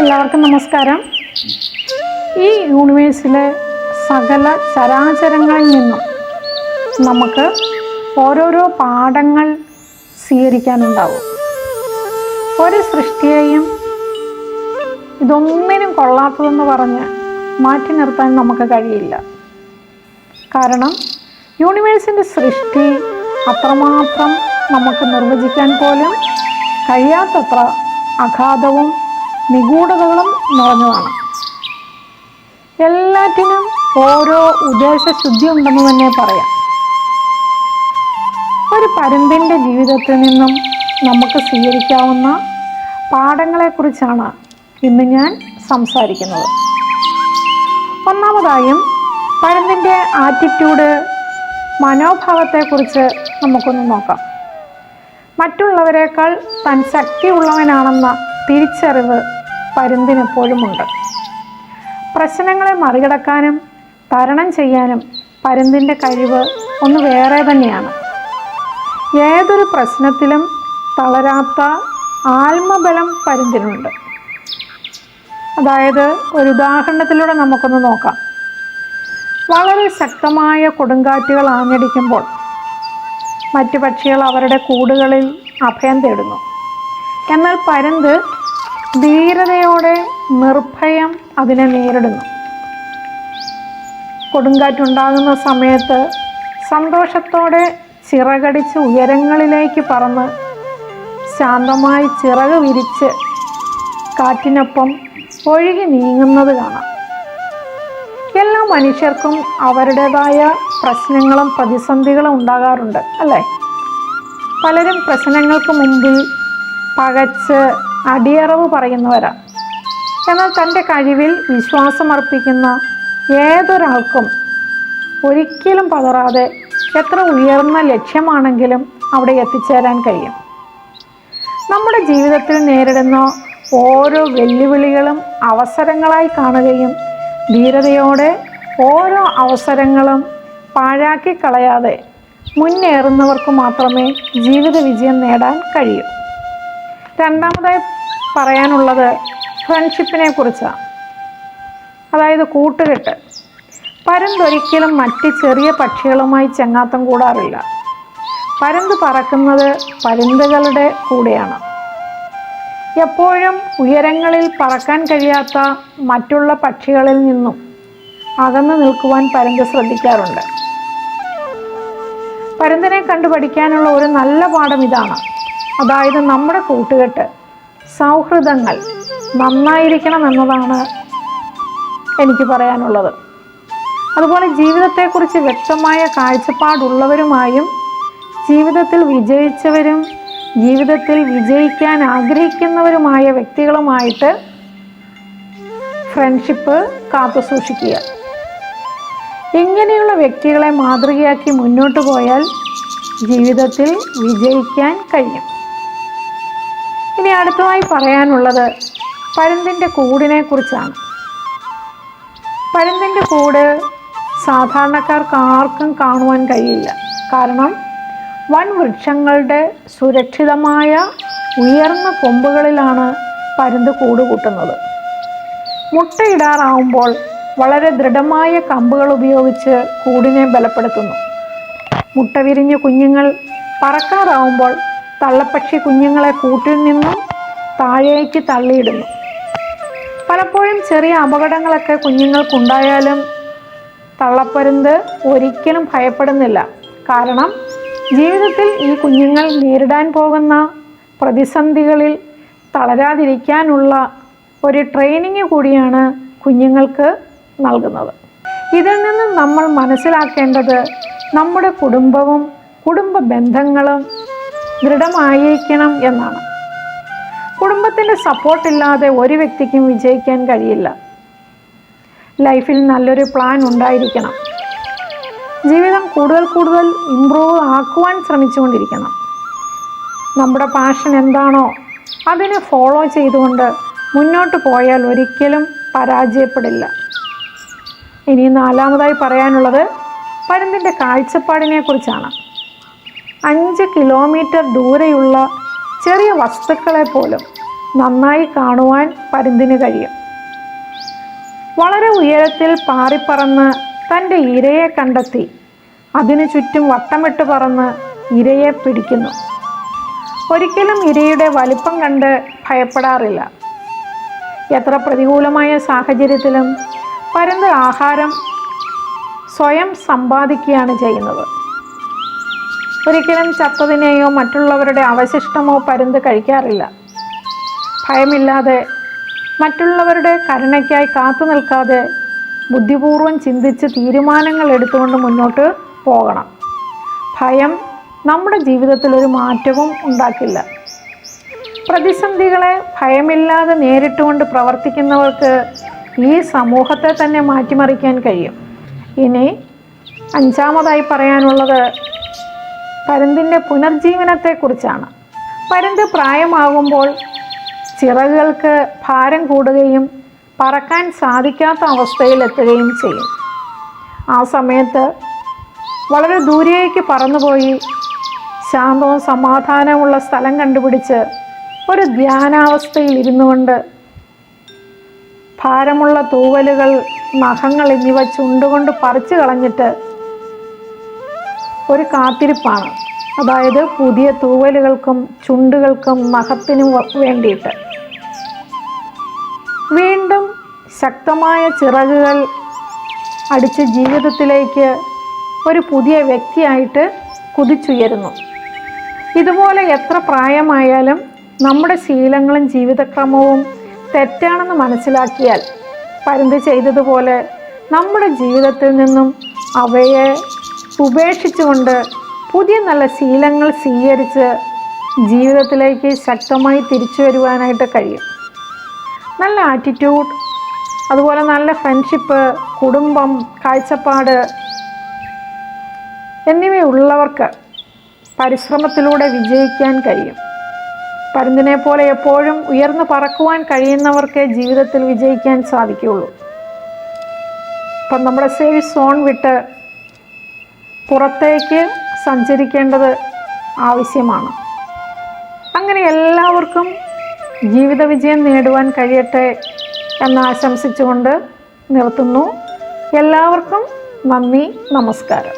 എല്ലാവർക്കും നമസ്കാരം. ഈ യൂണിവേഴ്സിലെ സകല ചരാചരങ്ങളിൽ നിന്നും നമുക്ക് ഓരോരോ പാഠങ്ങൾ സ്വീകരിക്കാനുണ്ടാവും. ഒരു സൃഷ്ടിയെയും ഇതൊന്നിനും കൊള്ളാത്തതെന്ന് പറഞ്ഞ് മാറ്റി നിർത്താൻ നമുക്ക് കഴിയില്ല. കാരണം യൂണിവേഴ്സിൻ്റെ സൃഷ്ടി അത്രമാത്രം നമുക്ക് നിർവചിക്കാൻ പോലും കഴിയാത്തത്ര അഗാധവും നിഗൂഢതകളും നിറഞ്ഞതാണ്. എല്ലാറ്റിനും ഓരോ ഉദ്ദേശശുദ്ധി ഉണ്ടെന്ന് തന്നെ പറയാം. ഒരു പരുന്തിൻ്റെ ജീവിതത്തിൽ നിന്നും നമുക്ക് സ്വീകരിക്കാവുന്ന പാഠങ്ങളെക്കുറിച്ചാണ് ഇന്ന് ഞാൻ സംസാരിക്കുന്നത്. ഒന്നാമതായും പരുന്തിൻ്റെ ആറ്റിറ്റ്യൂഡ്, മനോഭാവത്തെക്കുറിച്ച് നമുക്കൊന്ന് നോക്കാം. മറ്റുള്ളവരെക്കാൾ താൻ ശക്തിയുള്ളവനാണെന്ന തിരിച്ചറിവ് പരുന്തിനെപ്പോഴുമുണ്ട്. പ്രശ്നങ്ങളെ മറികടക്കാനും തരണം ചെയ്യാനും പരുന്തിൻ്റെ കഴിവ് ഒന്ന് വേറെ തന്നെയാണ്. ഏതൊരു പ്രശ്നത്തിലും തളരാത്ത ആത്മബലം പരുന്തിനുണ്ട്. അതായത് ഒരു ഉദാഹരണത്തിലൂടെ നമുക്കൊന്ന് നോക്കാം. വളരെ ശക്തമായ കൊടുങ്കാറ്റുകൾ ആഞ്ഞടിക്കുമ്പോൾ മറ്റു പക്ഷികൾ അവരുടെ കൂടുകളിൽ അഭയം തേടുന്നു. എന്നാൽ പരുന്ത് ധീരതയോടെ നിർഭയം അതിനെ നേരിടുന്നു. കൊടുങ്കാറ്റുണ്ടാകുന്ന സമയത്ത് സന്തോഷത്തോടെ ചിറകടിച്ച് ഉയരങ്ങളിലേക്ക് പറന്ന് ശാന്തമായി ചിറക് വിരിച്ച് കാറ്റിനൊപ്പം ഒഴുകി നീങ്ങുന്നത് കാണാം. എല്ലാ മനുഷ്യർക്കും അവരുടേതായ പ്രശ്നങ്ങളും പ്രതിസന്ധികളും ഉണ്ടാകാറുണ്ട്, അല്ലേ? പലരും പ്രശ്നങ്ങൾക്ക് മുമ്പിൽ പകച്ച് അടിയറവ് പറയുന്നവരാണ്. എന്നാൽ തൻ്റെ കഴിവിൽ വിശ്വാസമർപ്പിക്കുന്ന ഏതൊരാൾക്കും ഒരിക്കലും പതറാതെ എത്ര ഉയർന്ന ലക്ഷ്യമാണെങ്കിലും അവിടെ എത്തിച്ചേരാൻ കഴിയും. നമ്മുടെ ജീവിതത്തിൽ നേരിടുന്ന ഓരോ വെല്ലുവിളികളും അവസരങ്ങളായി കാണുകയും ധീരതയോടെ ഓരോ അവസരങ്ങളും പാഴാക്കി കളയാതെ മുന്നേറുന്നവർക്ക് മാത്രമേ ജീവിത വിജയം നേടാൻ കഴിയൂ. രണ്ടാമതായി പറയാനുള്ളത് ഫ്രണ്ട്ഷിപ്പിനെ കുറിച്ചാണ്. അതായത് കൂട്ടുകെട്ട്. പരുന്തൊരിക്കലും മറ്റ് ചെറിയ പക്ഷികളുമായി ചങ്ങാത്തം കൂടാറില്ല. പരുന്ത് പറക്കുന്നത് പരുന്തുകളുടെ കൂടെയാണ്. എപ്പോഴും ഉയരങ്ങളിൽ പറക്കാൻ കഴിയാത്ത മറ്റുള്ള പക്ഷികളിൽ നിന്നും അകന്നു നിൽക്കുവാൻ പരുന്ത് ശ്രദ്ധിക്കാറുണ്ട്. പരുന്തിനെ കണ്ടു പഠിക്കാനുള്ള ഒരു നല്ല പാഠം ഇതാണ്. അതായത് നമ്മുടെ കൂട്ടുകെട്ട്, സൗഹൃദങ്ങൾ നന്നായിരിക്കണം എന്നതാണ് എനിക്ക് പറയാനുള്ളത്. അതുപോലെ ജീവിതത്തെക്കുറിച്ച് വ്യക്തമായ കാഴ്ചപ്പാടുള്ളവരുമായും ജീവിതത്തിൽ വിജയിച്ചവരും ജീവിതത്തിൽ വിജയിക്കാൻ ആഗ്രഹിക്കുന്നവരുമായ വ്യക്തികളുമായിട്ട് ഫ്രണ്ട്ഷിപ്പ് കാത്തു സൂക്ഷിക്കുക. ഇങ്ങനെയുള്ള വ്യക്തികളെ മാതൃകയാക്കി മുന്നോട്ട് പോയാൽ ജീവിതത്തിൽ വിജയിക്കാൻ കഴിയും. ഇനി അടുത്തതായി പറയാനുള്ളത് പരുന്തിൻ്റെ കൂടിനെ കുറിച്ചാണ്. പരുന്തിൻ്റെ കൂട് സാധാരണക്കാർക്ക് ആർക്കും കാണുവാൻ കഴിയില്ല. കാരണം വൻ വൃക്ഷങ്ങളുടെ സുരക്ഷിതമായ ഉയർന്ന കൊമ്പുകളിലാണ് പരുന്ത് കൂട് കൂട്ടുന്നത്. മുട്ടയിടാറാവുമ്പോൾ വളരെ ദൃഢമായ കമ്പുകൾ ഉപയോഗിച്ച് കൂടിനെ ബലപ്പെടുത്തുന്നു. മുട്ട വിരിഞ്ഞ് കുഞ്ഞുങ്ങൾ പറക്കാറാവുമ്പോൾ തള്ളപ്പക്ഷി കുഞ്ഞുങ്ങളെ കൂട്ടിൽ നിന്നും താഴേക്ക് തള്ളിയിടുന്നു. പലപ്പോഴും ചെറിയ അപകടങ്ങളൊക്കെ കുഞ്ഞുങ്ങൾക്കുണ്ടായാലും തള്ളപ്പരുന്ത് ഒരിക്കലും ഭയപ്പെടുന്നില്ല. കാരണം ജീവിതത്തിൽ ഈ കുഞ്ഞുങ്ങൾ നേരിടാൻ പോകുന്ന പ്രതിസന്ധികളിൽ തളരാതിരിക്കാനുള്ള ഒരു ട്രെയിനിങ് കൂടിയാണ് കുഞ്ഞുങ്ങൾക്ക് നൽകുന്നത്. ഇതിൽ നിന്ന് നമ്മൾ മനസ്സിലാക്കേണ്ടത് നമ്മുടെ കുടുംബവും കുടുംബ ബന്ധങ്ങളും ദൃഢമായിരിക്കണം എന്നാണ്. കുടുംബത്തിൻ്റെ സപ്പോർട്ടില്ലാതെ ഒരു വ്യക്തിക്കും വിജയിക്കാൻ കഴിയില്ല. ലൈഫിൽ നല്ലൊരു പ്ലാൻ ഉണ്ടായിരിക്കണം. ജീവിതം കൂടുതൽ ഇംപ്രൂവ് ആക്കുവാൻ ശ്രമിച്ചുകൊണ്ടിരിക്കണം. നമ്മുടെ പാഷൻ എന്താണോ അതിനെ ഫോളോ ചെയ്തുകൊണ്ട് മുന്നോട്ട് പോയാൽ ഒരിക്കലും പരാജയപ്പെടില്ല. ഇനി നാലാമതായി പറയാനുള്ളത് പരുന്തിൻ്റെ കാഴ്ചപ്പാടിനെ കുറിച്ചാണ്. 5 കിലോമീറ്റർ ദൂരെയുള്ള ചെറിയ വസ്തുക്കളെ പോലും നന്നായി കാണുവാൻ പരുന്തിന് കഴിയും. വളരെ ഉയരത്തിൽ പാറിപ്പറന്ന് തൻ്റെ ഇരയെ കണ്ടെത്തി അതിനു ചുറ്റും വട്ടമിട്ട് പറന്ന് ഇരയെ പിടിക്കുന്നു. ഒരിക്കലും ഇരയുടെ വലിപ്പം കണ്ട് ഭയപ്പെടാറില്ല. എത്ര പ്രതികൂലമായ സാഹചര്യത്തിലും പരുന്ത് ആഹാരം സ്വയം സമ്പാദിക്കുകയാണ് ചെയ്യുന്നത്. ഒരിക്കലും ചത്തതിനെയോ മറ്റുള്ളവരുടെ അവശിഷ്ടമോ പരുന്ത് കഴിക്കാറില്ല. ഭയമില്ലാതെ, മറ്റുള്ളവരുടെ കരുണയ്ക്കായി കാത്തു നിൽക്കാതെ ബുദ്ധിപൂർവം ചിന്തിച്ച് തീരുമാനങ്ങൾ എടുത്തുകൊണ്ട് മുന്നോട്ട് പോകണം. ഭയം നമ്മുടെ ജീവിതത്തിൽ ഒരു മാറ്റവും ഉണ്ടാക്കില്ല. പ്രതിസന്ധികളെ ഭയമില്ലാതെ നേരിട്ടുകൊണ്ട് പ്രവർത്തിക്കുന്നവർക്ക് ഈ സമൂഹത്തെ തന്നെ മാറ്റിമറിക്കാൻ കഴിയും. ഇനി അഞ്ചാമതായി പറയാനുള്ളത് പരുന്തിൻ്റെ പുനർജീവനത്തെക്കുറിച്ചാണ്. പരുന്ത് പ്രായമാകുമ്പോൾ ചിറകുകൾക്ക് ഭാരം കൂടുകയും പറക്കാൻ സാധിക്കാത്ത അവസ്ഥയിലെത്തുകയും ചെയ്യും. ആ സമയത്ത് വളരെ ദൂരേക്ക് പറന്നുപോയി ശാന്തവും സമാധാനമുള്ള സ്ഥലം കണ്ടുപിടിച്ച് ഒരു ധ്യാനാവസ്ഥയിൽ ഇരുന്നു കൊണ്ട് ഭാരമുള്ള തൂവലുകൾ, നഖങ്ങൾ എന്നിവ ചുണ്ടുകൊണ്ട് പറിച്ചു കളഞ്ഞിട്ട് ഒരു കാത്തിരിപ്പാണ്. അതായത് പുതിയ തൂവലുകൾക്കും ചുണ്ടുകൾക്കും നഖത്തിനും വേണ്ടിയിട്ട്. വീണ്ടും ശക്തമായ ചിറകുകൾ അടിച്ച് ജീവിതത്തിലേക്ക് ഒരു പുതിയ വ്യക്തിയായിട്ട് കുതിച്ചുയരുന്നു. ഇതുപോലെ എത്ര പ്രായമായാലും നമ്മുടെ ശീലങ്ങളും ജീവിതക്രമവും തെറ്റാണെന്ന് മനസ്സിലാക്കിയാൽ പരുന്ത് ചെയ്തതുപോലെ നമ്മുടെ ജീവിതത്തിൽ നിന്നും അവയെ ഉപേക്ഷിച്ചുകൊണ്ട് പുതിയ നല്ല ശീലങ്ങൾ സ്വീകരിച്ച് ജീവിതത്തിലേക്ക് ശക്തമായി തിരിച്ചു വരുവാനായിട്ട് കഴിയും. നല്ല ആറ്റിറ്റ്യൂഡ്, അതുപോലെ നല്ല ഫ്രണ്ട്ഷിപ്പ്, കുടുംബം, കാഴ്ചപ്പാട് എന്നിവയുള്ളവർക്ക് പരിശ്രമത്തിലൂടെ വിജയിക്കാൻ കഴിയും. പരുന്തിനെ പോലെ എപ്പോഴും ഉയർന്നു പറക്കുവാൻ കഴിയുന്നവർക്ക് ജീവിതത്തിൽ വിജയിക്കാൻ സാധിക്കുകയുള്ളൂ. ഇപ്പം നമ്മുടെ സേഫ് സോൺ വിട്ട് പുറത്തേക്ക് സഞ്ചരിക്കേണ്ടത് ആവശ്യമാണ്. അങ്ങനെ എല്ലാവർക്കും ജീവിത വിജയം നേടുവാൻ കഴിയട്ടെ എന്ന് ആശംസിച്ചുകൊണ്ട് നിർത്തുന്നു. എല്ലാവർക്കും നന്ദി, നമസ്കാരം.